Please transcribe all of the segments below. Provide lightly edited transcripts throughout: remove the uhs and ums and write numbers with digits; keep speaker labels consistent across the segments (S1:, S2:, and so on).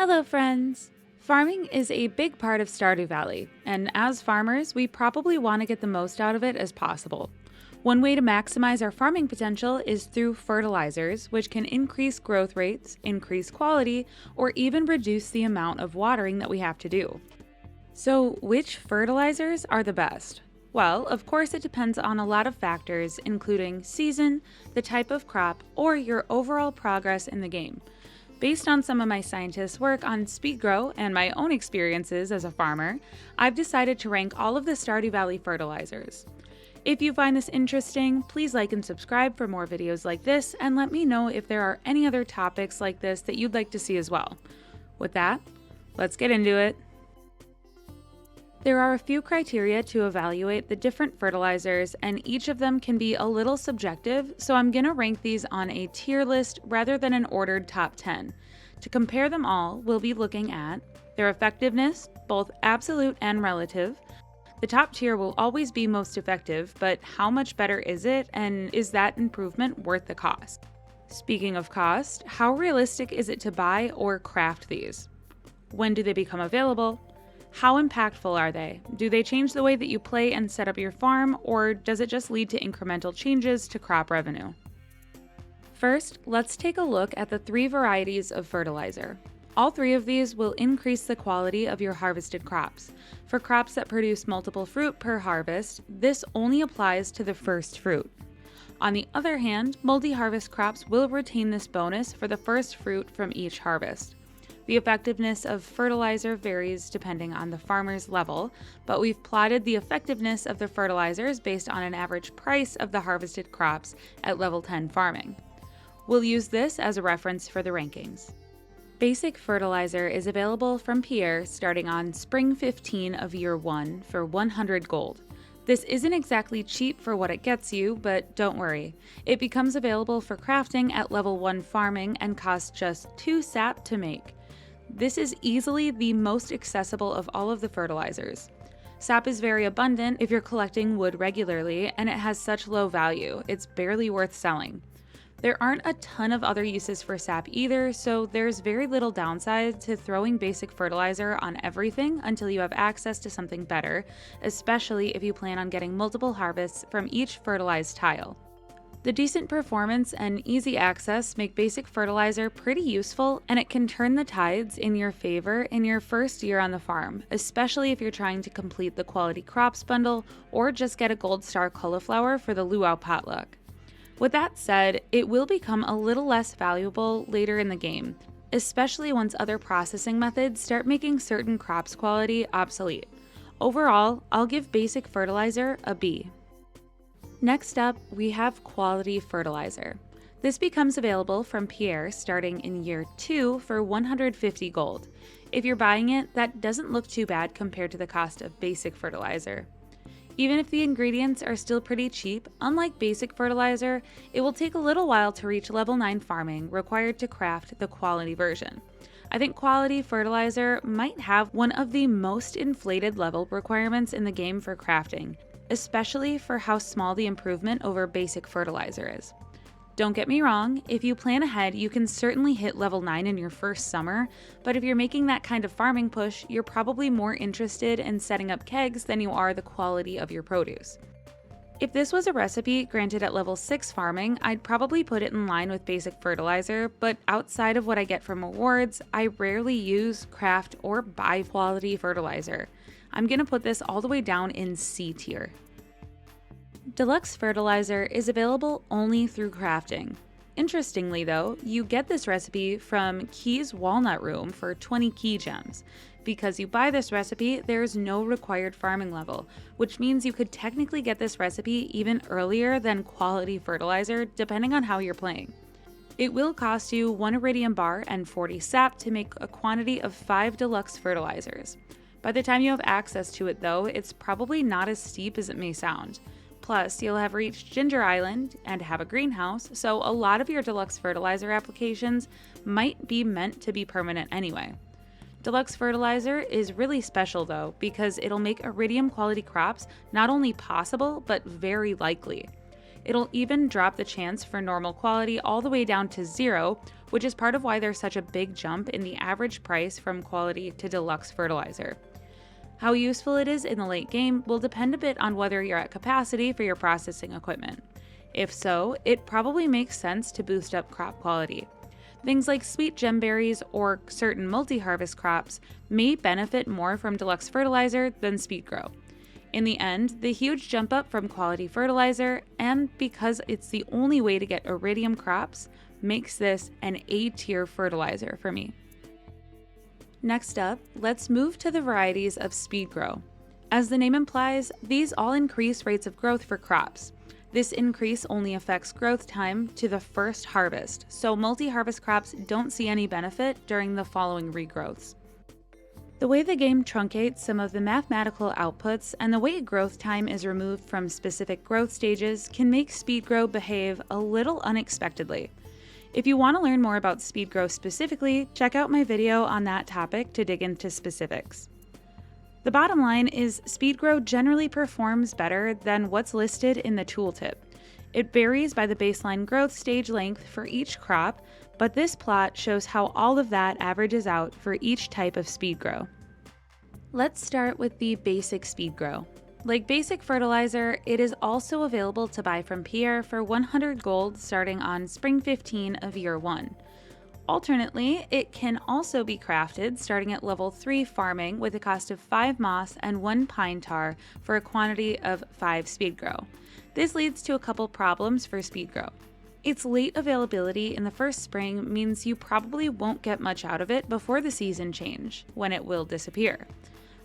S1: Hello friends! Farming is a big part of Stardew Valley, and as farmers, we probably want to get the most out of it as possible. One way to maximize our farming potential is through fertilizers, which can increase growth rates, increase quality, or even reduce the amount of watering that we have to do. So, which fertilizers are the best? Well, of course it depends on a lot of factors, including season, the type of crop, or your overall progress in the game. Based on some of my scientists' work on Speed-Gros and my own experiences as a farmer, I've decided to rank all of the Stardew Valley fertilizers. If you find this interesting, please like and subscribe for more videos like this, and let me know if there are any other topics like this that you'd like to see as well. With that, let's get into it. There are a few criteria to evaluate the different fertilizers, and each of them can be a little subjective, so I'm going to rank these on a tier list rather than an ordered top 10. To compare them all, we'll be looking at their effectiveness, both absolute and relative. The top tier will always be most effective, but how much better is it, and is that improvement worth the cost? Speaking of cost, how realistic is it to buy or craft these? When do they become available? How impactful are they? Do they change the way that you play and set up your farm, or does it just lead to incremental changes to crop revenue? First, let's take a look at the 3 varieties of fertilizer. All 3 of these will increase the quality of your harvested crops. For crops that produce multiple fruit per harvest, this only applies to the first fruit. On the other hand, multi-harvest crops will retain this bonus for the first fruit from each harvest. The effectiveness of fertilizer varies depending on the farmer's level, but we've plotted the effectiveness of the fertilizers based on an average price of the harvested crops at level 10 farming. We'll use this as a reference for the rankings. Basic fertilizer is available from Pierre starting on Spring 15 of Year 1 for 100 gold. This isn't exactly cheap for what it gets you, but don't worry. It becomes available for crafting at level 1 farming and costs just 2 sap to make. This is easily the most accessible of all of the fertilizers. Sap is very abundant if you're collecting wood regularly, and it has such low value, it's barely worth selling. There aren't a ton of other uses for sap either, so there's very little downside to throwing basic fertilizer on everything until you have access to something better, especially if you plan on getting multiple harvests from each fertilized tile. The decent performance and easy access make basic fertilizer pretty useful, and it can turn the tides in your favor in your first year on the farm, especially if you're trying to complete the quality crops bundle or just get a gold star cauliflower for the luau potluck. With that said, it will become a little less valuable later in the game, especially once other processing methods start making certain crops quality obsolete. Overall, I'll give basic fertilizer a B. Next up, we have quality fertilizer. This becomes available from Pierre starting in Year 2 for 150 gold. If you're buying it, that doesn't look too bad compared to the cost of basic fertilizer. Even if the ingredients are still pretty cheap, unlike basic fertilizer, it will take a little while to reach level 9 farming required to craft the quality version. I think quality fertilizer might have one of the most inflated level requirements in the game for crafting, especially for how small the improvement over basic fertilizer is. Don't get me wrong, if you plan ahead, you can certainly hit level 9 in your first summer, but if you're making that kind of farming push, you're probably more interested in setting up kegs than you are the quality of your produce. If this was a recipe granted at level 6 farming, I'd probably put it in line with basic fertilizer, but outside of what I get from rewards, I rarely use, craft, or buy quality fertilizer. I'm going to put this all the way down in C tier. Deluxe fertilizer is available only through crafting. Interestingly though, you get this recipe from Key's Walnut Room for 20 key gems. Because you buy this recipe, there's no required farming level, which means you could technically get this recipe even earlier than quality fertilizer depending on how you're playing. It will cost you 1 iridium bar and 40 sap to make a quantity of 5 deluxe fertilizers. By the time you have access to it though, it's probably not as steep as it may sound. Plus, you'll have reached Ginger Island and have a greenhouse, so a lot of your deluxe fertilizer applications might be meant to be permanent anyway. Deluxe fertilizer is really special though, because it'll make iridium quality crops not only possible, but very likely. It'll even drop the chance for normal quality all the way down to 0, which is part of why there's such a big jump in the average price from quality to deluxe fertilizer. How useful it is in the late game will depend a bit on whether you're at capacity for your processing equipment. If so, it probably makes sense to boost up crop quality. Things like sweet gemberries or certain multi-harvest crops may benefit more from deluxe fertilizer than Speed-Gro. In the end, the huge jump up from quality fertilizer, and because it's the only way to get iridium crops, makes this an A-tier fertilizer for me. Next up, let's move to the varieties of Speed-Gro. As the name implies, these all increase rates of growth for crops. This increase only affects growth time to the first harvest, so multi-harvest crops don't see any benefit during the following regrowths. The way the game truncates some of the mathematical outputs and the way growth time is removed from specific growth stages can make Speed-Gro behave a little unexpectedly. If you want to learn more about Speed-Gro specifically, check out my video on that topic to dig into specifics. The bottom line is Speed-Gro generally performs better than what's listed in the tooltip. It varies by the baseline growth stage length for each crop, but this plot shows how all of that averages out for each type of Speed-Gro. Let's start with the basic Speed-Gro. Like basic fertilizer, it is also available to buy from Pierre for 100 gold starting on spring 15 of year 1. Alternately, it can also be crafted starting at level 3 farming with a cost of 5 moss and 1 pine tar for a quantity of 5 Speed-Gro. This leads to a couple problems for Speed-Gro. Its late availability in the first spring means you probably won't get much out of it before the season change, when it will disappear.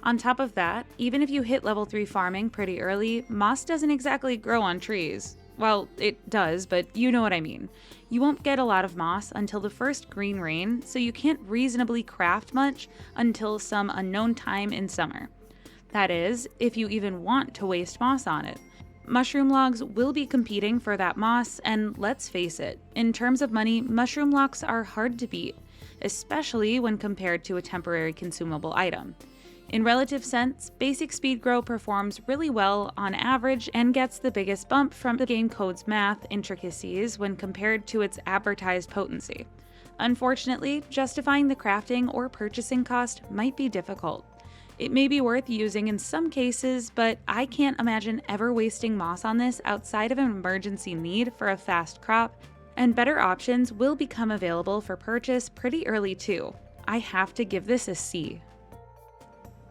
S1: On top of that, even if you hit level 3 farming pretty early, moss doesn't exactly grow on trees. Well, it does, but you know what I mean. You won't get a lot of moss until the first green rain, so you can't reasonably craft much until some unknown time in summer. That is, if you even want to waste moss on it. Mushroom logs will be competing for that moss, and let's face it, in terms of money, mushroom logs are hard to beat, especially when compared to a temporary consumable item. In relative sense, basic Speed-Gro performs really well on average and gets the biggest bump from the game code's math intricacies when compared to its advertised potency. Unfortunately, justifying the crafting or purchasing cost might be difficult. It may be worth using in some cases, but I can't imagine ever wasting moss on this outside of an emergency need for a fast crop, and better options will become available for purchase pretty early too. I have to give this a C.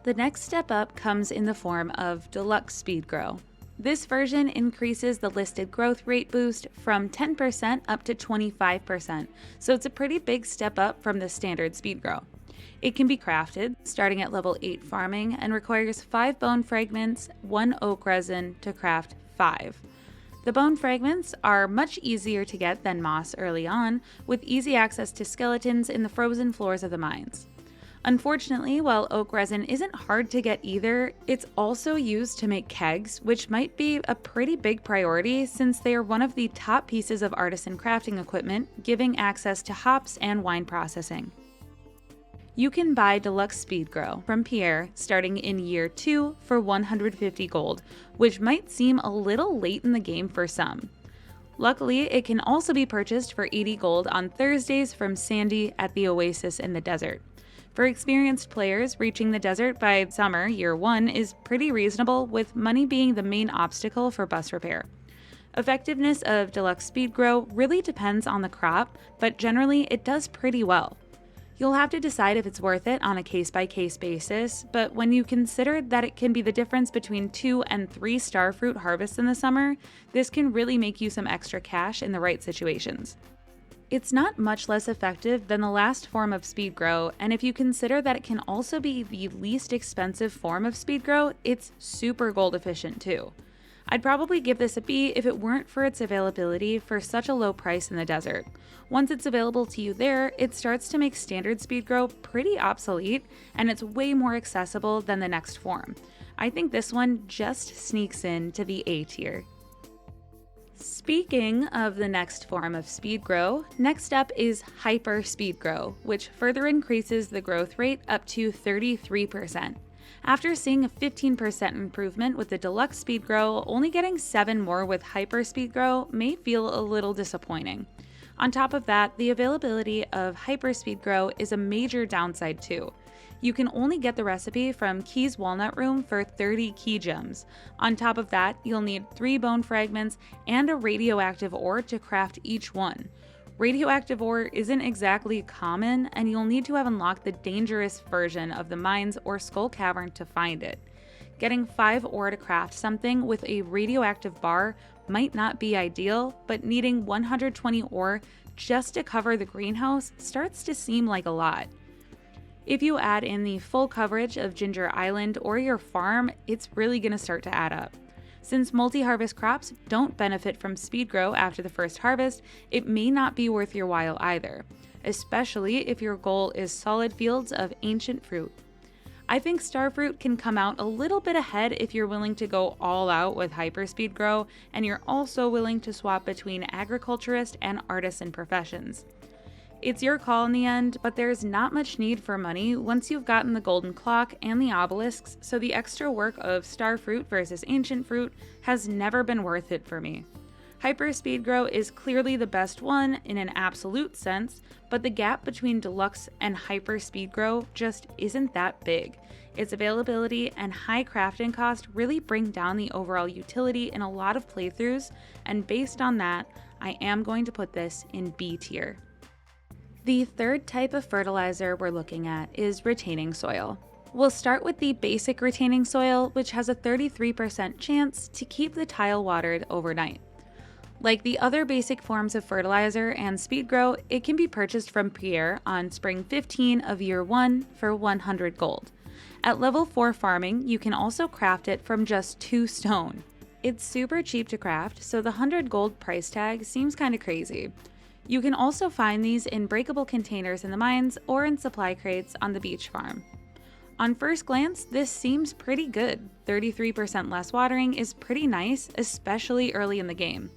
S1: The next step up comes in the form of Deluxe Speed-Gro. This version increases the listed growth rate boost from 10% up to 25%, so it's a pretty big step up from the standard Speed-Gro. It can be crafted, starting at level 8 farming, and requires 5 bone fragments, 1 oak resin to craft 5. The bone fragments are much easier to get than moss early on, with easy access to skeletons in the frozen floors of the mines. Unfortunately, while oak resin isn't hard to get either, it's also used to make kegs, which might be a pretty big priority since they are one of the top pieces of artisan crafting equipment, giving access to hops and wine processing. You can buy Deluxe Speed-Gro from Pierre starting in year 2 for 150 gold, which might seem a little late in the game for some. Luckily, it can also be purchased for 80 gold on Thursdays from Sandy at the Oasis in the desert. For experienced players, reaching the desert by summer, year 1, is pretty reasonable, with money being the main obstacle for bus repair. Effectiveness of Deluxe Speed-Gro really depends on the crop, but generally it does pretty well. You'll have to decide if it's worth it on a case-by-case basis, but when you consider that it can be the difference between 2 and 3 starfruit harvests in the summer, this can really make you some extra cash in the right situations. It's not much less effective than the last form of Speed-Gro, and if you consider that it can also be the least expensive form of Speed-Gro, it's super gold efficient too. I'd probably give this a B if it weren't for its availability for such a low price in the desert. Once it's available to you there, it starts to make standard Speed-Gro pretty obsolete, and it's way more accessible than the next form. I think this one just sneaks into the A tier. Speaking of the next form of Speed-Gro, next up is Hyper Speed-Gro, which further increases the growth rate up to 33%. After seeing a 15% improvement with the Deluxe Speed-Gro, only getting 7 more with Hyper Speed-Gro may feel a little disappointing. On top of that, the availability of Hyper Speed-Gro is a major downside too. You can only get the recipe from Key's Walnut Room for 30 key gems. On top of that, you'll need 3 bone fragments and a radioactive ore to craft each one. Radioactive ore isn't exactly common, and you'll need to have unlocked the dangerous version of the mines or Skull Cavern to find it. Getting 5 ore to craft something with a radioactive bar might not be ideal, but needing 120 ore just to cover the greenhouse starts to seem like a lot. If you add in the full coverage of Ginger Island or your farm, it's really going to start to add up. Since multi-harvest crops don't benefit from Speed-Gro after the first harvest, it may not be worth your while either, especially if your goal is solid fields of ancient fruit. I think Starfruit can come out a little bit ahead if you're willing to go all out with Hyper Speed-Gro and you're also willing to swap between agriculturist and artisan professions. It's your call in the end, but there's not much need for money once you've gotten the golden clock and the obelisks, so the extra work of Starfruit versus ancient fruit has never been worth it for me. Hyper Speed-Gro is clearly the best one in an absolute sense, but the gap between Deluxe and Hyper Speed-Gro just isn't that big. Its availability and high crafting cost really bring down the overall utility in a lot of playthroughs, and based on that, I am going to put this in B tier. The third type of fertilizer we're looking at is retaining soil. We'll start with the basic retaining soil, which has a 33% chance to keep the tile watered overnight. Like the other basic forms of fertilizer and Speed-Gro, it can be purchased from Pierre on Spring 15 of Year 1 for 100 gold. At level 4 farming, you can also craft it from just 2 stone. It's super cheap to craft, so the 100 gold price tag seems kinda crazy. You can also find these in breakable containers in the mines or in supply crates on the beach farm. On first glance, this seems pretty good. 33% less watering is pretty nice, especially early in the game.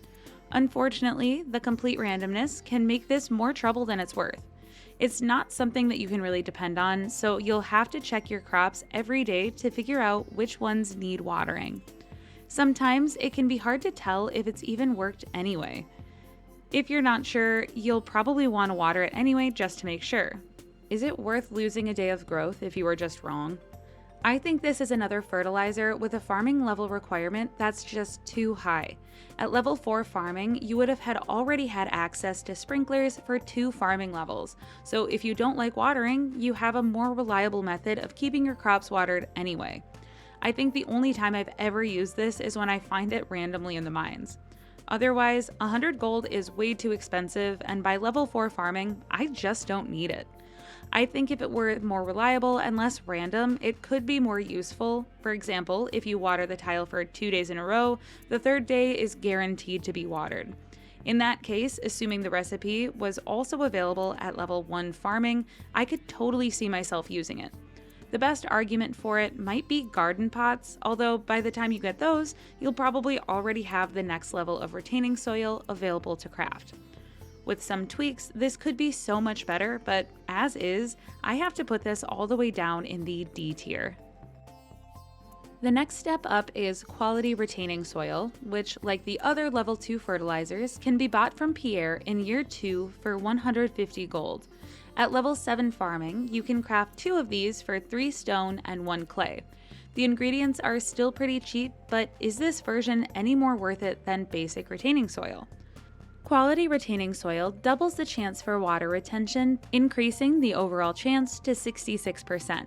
S1: Unfortunately, the complete randomness can make this more trouble than it's worth. It's not something that you can really depend on, so you'll have to check your crops every day to figure out which ones need watering. Sometimes it can be hard to tell if it's even worked anyway. If you're not sure, you'll probably want to water it anyway just to make sure. Is it worth losing a day of growth if you were just wrong? I think this is another fertilizer with a farming level requirement that's just too high. At level 4 farming, you would have already had access to sprinklers for 2 farming levels, so if you don't like watering, you have a more reliable method of keeping your crops watered anyway. I think the only time I've ever used this is when I find it randomly in the mines. Otherwise, 100 gold is way too expensive, and by level 4 farming, I just don't need it. I think if it were more reliable and less random, it could be more useful. For example, if you water the tile for 2 days in a row, the 3rd day is guaranteed to be watered. In that case, assuming the recipe was also available at level 1 farming, I could totally see myself using it. The best argument for it might be garden pots, although by the time you get those, you'll probably already have the next level of retaining soil available to craft. With some tweaks, this could be so much better, but as is, I have to put this all the way down in the D tier. The next step up is quality retaining soil, which, like the other level 2 fertilizers, can be bought from Pierre in Year 2 for 150 gold. At level 7 farming, you can craft 2 of these for 3 stone and 1 clay. The ingredients are still pretty cheap, but is this version any more worth it than basic retaining soil? Quality retaining soil doubles the chance for water retention, increasing the overall chance to 66%.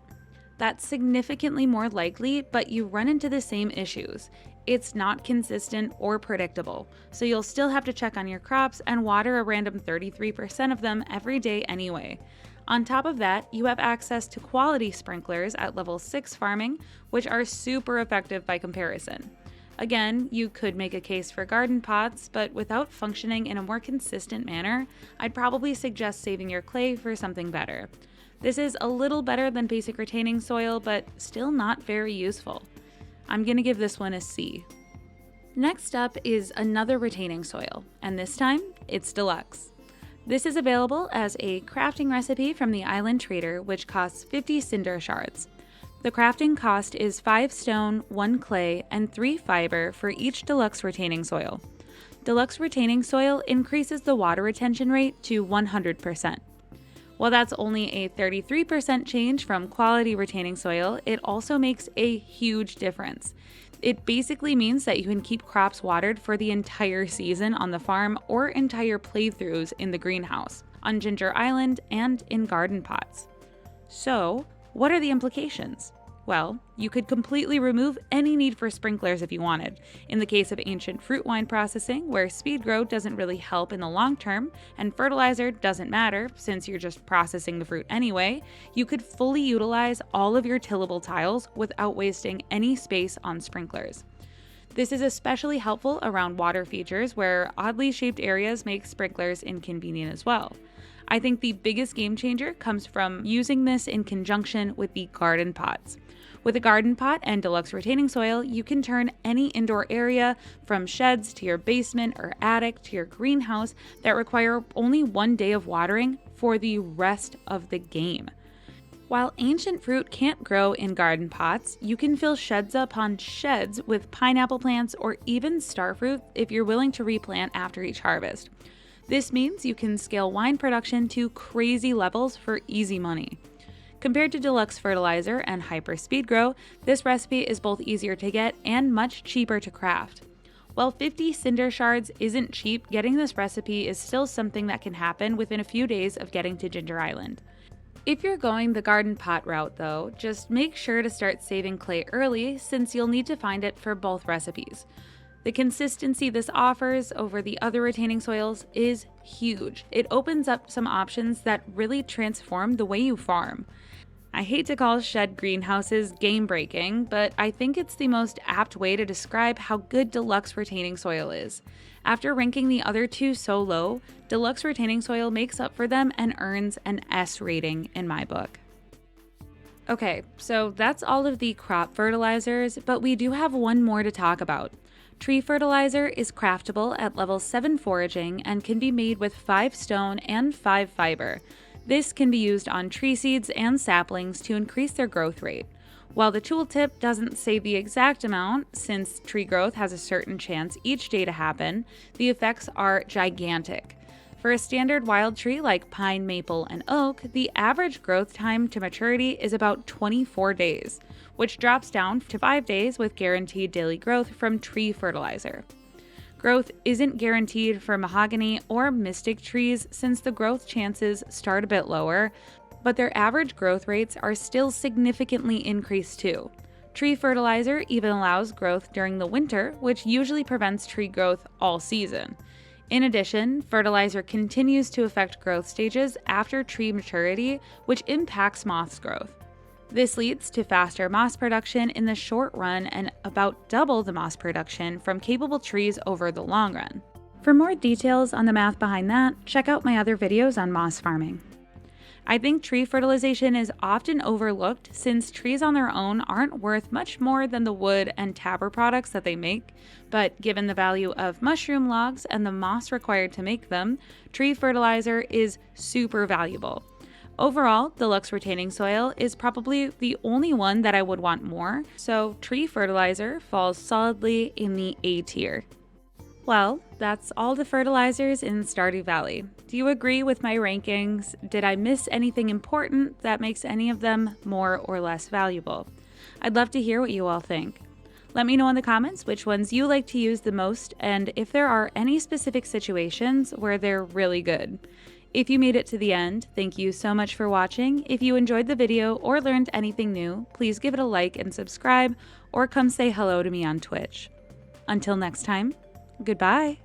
S1: That's significantly more likely, but you run into the same issues. It's not consistent or predictable, so you'll still have to check on your crops and water a random 33% of them every day anyway. On top of that, you have access to quality sprinklers at level 6 farming, which are super effective by comparison. Again, you could make a case for garden pots, but without functioning in a more consistent manner, I'd probably suggest saving your clay for something better. This is a little better than basic retaining soil, but still not very useful. I'm gonna give this one a C. Next up is another retaining soil, and this time, it's Deluxe. This is available as a crafting recipe from the Island Trader, which costs 50 cinder shards. The crafting cost is 5 stone, 1 clay, and 3 fiber for each Deluxe retaining soil. Deluxe retaining soil increases the water retention rate to 100%. While that's only a 33% change from quality retaining soil, it also makes a huge difference. It basically means that you can keep crops watered for the entire season on the farm or entire playthroughs in the greenhouse, on Ginger Island, and in garden pots. So, what are the implications? Well, you could completely remove any need for sprinklers if you wanted. In the case of ancient fruit wine processing, where Speed-Gro doesn't really help in the long term, and fertilizer doesn't matter since you're just processing the fruit anyway, you could fully utilize all of your tillable tiles without wasting any space on sprinklers. This is especially helpful around water features where oddly shaped areas make sprinklers inconvenient as well. I think the biggest game changer comes from using this in conjunction with the garden pots. With a garden pot and deluxe retaining soil, you can turn any indoor area, from sheds to your basement or attic to your greenhouse, that require only 1 day of watering for the rest of the game. While ancient fruit can't grow in garden pots, you can fill sheds upon sheds with pineapple plants or even starfruit if you're willing to replant after each harvest. This means you can scale wine production to crazy levels for easy money. Compared to Deluxe Fertilizer and Hyper Speed-Gro, this recipe is both easier to get and much cheaper to craft. While 50 cinder shards isn't cheap, getting this recipe is still something that can happen within a few days of getting to Ginger Island. If you're going the garden pot route though, just make sure to start saving clay early since you'll need to find it for both recipes. The consistency this offers over the other retaining soils is huge. It opens up some options that really transform the way you farm. I hate to call shed greenhouses game-breaking, but I think it's the most apt way to describe how good deluxe retaining soil is. After ranking the other two so low, deluxe retaining soil makes up for them and earns an S rating in my book. Okay, so that's all of the crop fertilizers, but we do have one more to talk about. Tree fertilizer is craftable at level 7 foraging and can be made with 5 stone and 5 fiber. This can be used on tree seeds and saplings to increase their growth rate. While the tooltip doesn't say the exact amount, since tree growth has a certain chance each day to happen, the effects are gigantic. For a standard wild tree like pine, maple, and oak, the average growth time to maturity is about 24 days, which drops down to 5 days with guaranteed daily growth from tree fertilizer. Growth isn't guaranteed for mahogany or mystic trees since the growth chances start a bit lower, but their average growth rates are still significantly increased too. Tree fertilizer even allows growth during the winter, which usually prevents tree growth all season. In addition, fertilizer continues to affect growth stages after tree maturity, which impacts moss growth. This leads to faster moss production in the short run and about double the moss production from capable trees over the long run. For more details on the math behind that, check out my other videos on moss farming. I think tree fertilization is often overlooked since trees on their own aren't worth much more than the wood and tabber products that they make, but given the value of mushroom logs and the moss required to make them, tree fertilizer is super valuable. Overall, deluxe retaining soil is probably the only one that I would want more, so tree fertilizer falls solidly in the A tier. Well, that's all the fertilizers in Stardew Valley. Do you agree with my rankings? Did I miss anything important that makes any of them more or less valuable? I'd love to hear what you all think. Let me know in the comments which ones you like to use the most and if there are any specific situations where they're really good. If you made it to the end, thank you so much for watching. If you enjoyed the video or learned anything new, please give it a like and subscribe, or come say hello to me on Twitch. Until next time, goodbye.